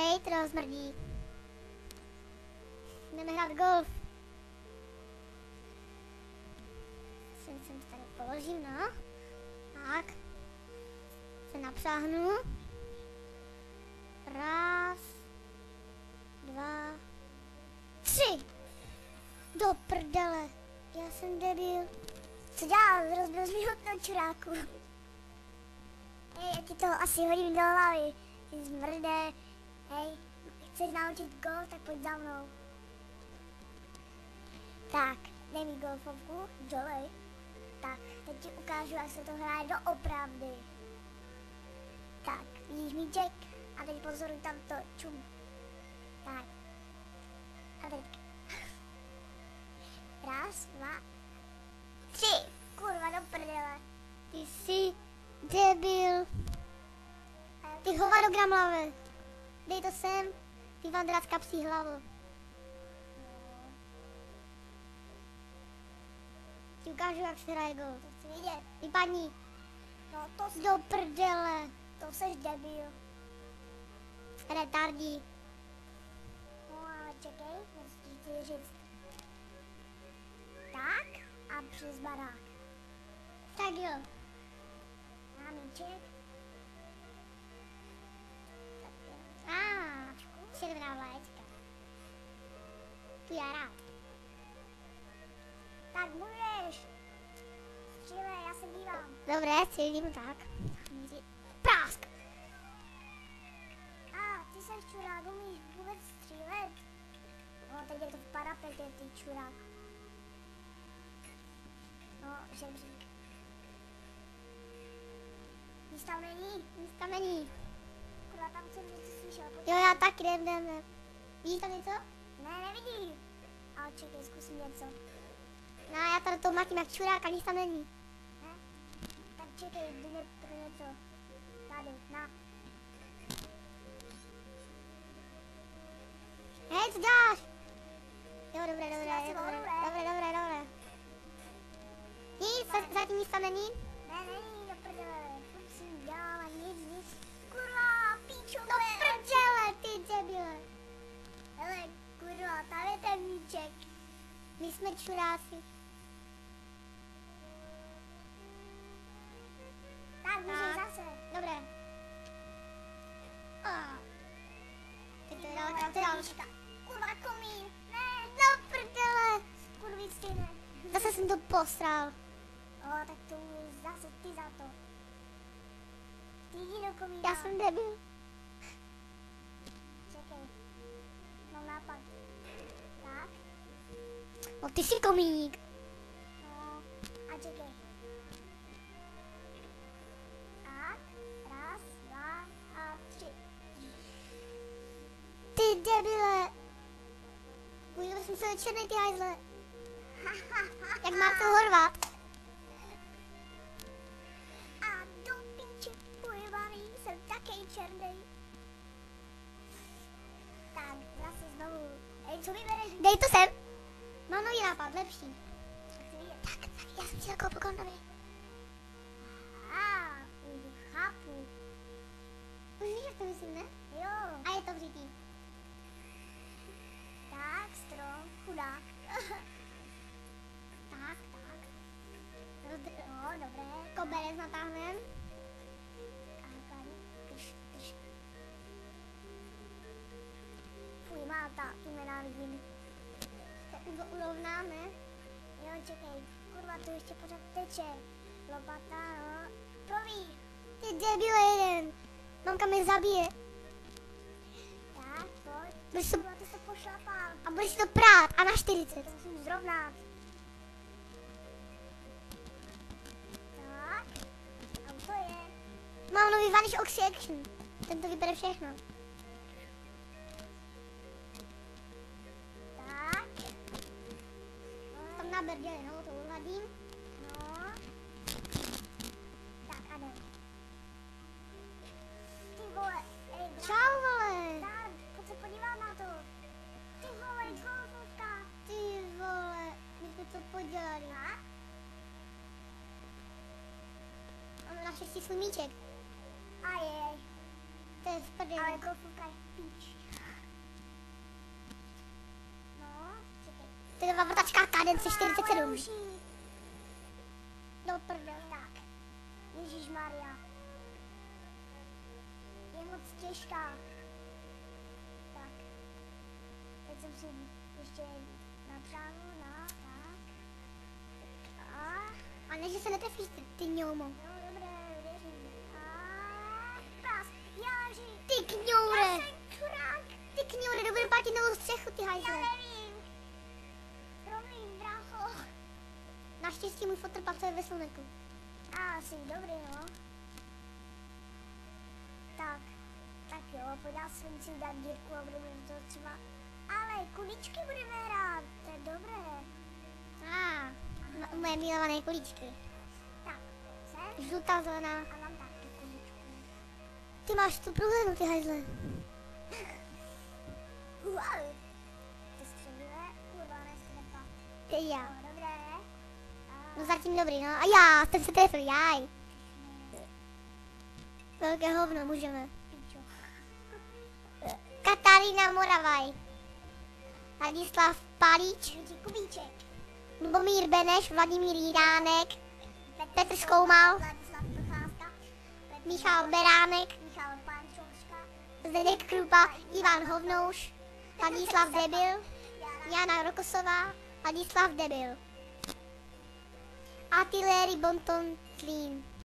Hej, to smrdí. Jdeme hrát golf. Sem to tady položím, no. Tak. Se napřáhnu. Raz. 2. 3. Do prdele. Já jsem debil. Co dělám? Rozbil jsi mi ho čuráku. Hej, já ti to asi hodím do hlavy. Ty zmrde. Hej, chceš naučit golf, tak pojď za mnou. Tak, dej mi golfovku, dolej. Tak, teď ti ukážu, jak se to hraje doopravdy. Tak, vidíš míček? A teď pozoruj tam to, čum. Tak. A teď. Raz, 2, 3. Kurva, do prdele. Ty jsi debil. Ty hovado gramlave. Dej to sem. Ty vandrát kapsí hlavu. Ti ukážu, jak se hraje gol. To chci vidět. Vypadni. No to jsi do prdele. To seš debil. Retardí. No ale čekej, musíš ti říct. Tak a přes barák. Tak jo. Míček. Červená vlaječka. Tu já rád. Tak můžeš. Střílej, já se dívám. Dobré, střílím tak. Prásk. Ty seš čurák, umíš vůbec střílet? No, teď je to v parapetě, ty čurák. No, žebřík. Nic tam není. Nic tam není. Kurva, tam jsem něco slyšel. Jo, já taky jdem. Vidíš tam něco? Ne, nevidím. Ale čekej, zkusím něco. No, já tady to matím jak čurák a nic tam není. Ne? Tak čekej, jdu pro něco. Tady, na. Hej, co děláš? Jo, dobré. Nic, zatím nic tam není? Ne, není, do prdele. Furt si dělala nic. Kurva, píčo, do prdele, ty debile. Hele, kurva, tam je ten míček. My jsme čuráci. Tak, můžeš zase. Dobré. Teď to je daleko. Kurva, komín. Ne, do prdele. Kurvicine. Zase jsem to posral. Tak to zase ty za to. Ty jdi do komína. Já jsem debil. Čekej. Mám nápad. Tak. No ty jsi komíník. No, a čekej. Tak, raz, 2 a 3. Ty debile. Udělal jsem se černý, ty hajzle. Jak Marcel Horvat. A do píče pojebaný, jsem takej černej. Tak, zase znovu. Hej, co vybereš? Dej to sem. Mám nový nápad, lepší. Tak, já jsem si takovou pokondovi. Už chápu. Už víš, jak to myslím, ne? Jo. A je to vřitý. Tak, strom, chudák. Tak. No, dobré. Koberec natáhnem. Krš. Fuj, Malta, tu nenávidím. Tak to urovnáme. Jo, čekej. Kurva, to ještě pořád teče. Lopata, no. Proví. Ty debile jeden. Mamka mě zabije. Tak, pojď. Kurva, ty jsi to pošlapal. A budeš to prát. A na 40. To musím zrovnat. To je. Mám nový Vanish Oxy Action. Ten to vybere všechno. Tak. Tam na brdě, no, to uladím. No. Tak a jdem. Ty vole, ej, čau vole. Tak, pojď se podívat na to. Ty vole, golfovka. Ty vole, my jsme to podělali. Máme naštěstí svůj míček. Ajej. To je v prdeli. Ale kofulka je píč. No, čekej. To je vrtačka Kadence 47. Do prdeli. Tak. Ježišmarja. Je moc těžká. Tak. Teď jsem si ještě napřáhnu, no, tak. A ne, že se netrefíš, ty ňoumo. No, dobré, věřím. Pás, jáži. Ty kňoure. Já jsem čurák. Ty kňoure, dobrý platit novou střechu, ty hajzle. Já nevím. Promiň, brácho. Naštěstí můj fotr pracuje ve slunku. Asi dobrý, no. Tak jo, podal jsem si dát dírku a budeme to třeba... Ale kuličky budeme hrát, to je dobré. Moje milované kuličky. Tak, jsem? Žlutá, zelená. A mám taky kuličku. Ty máš tu průhlednu, ty hajzle. Wow. To střeluje, kurva, nestrefa. To je já. No, dobré. No zatím dobrý, no. A já, jsem se trefil, jaj. Velké hovno, můžeme. Katarína Moravaj. Ladislav Palíč. Kubíček. Lubomír Beneš, Vladimír Jiránek. Petr Skoumal. Ladislav Procházka. Michal Beránek. Michal Pančouška. Zdeněk Krupa. Ivan Hovnouš. Ladislav Debil. Jana Rokosová. Ladislav Debil. Artillery Bonton Tlín.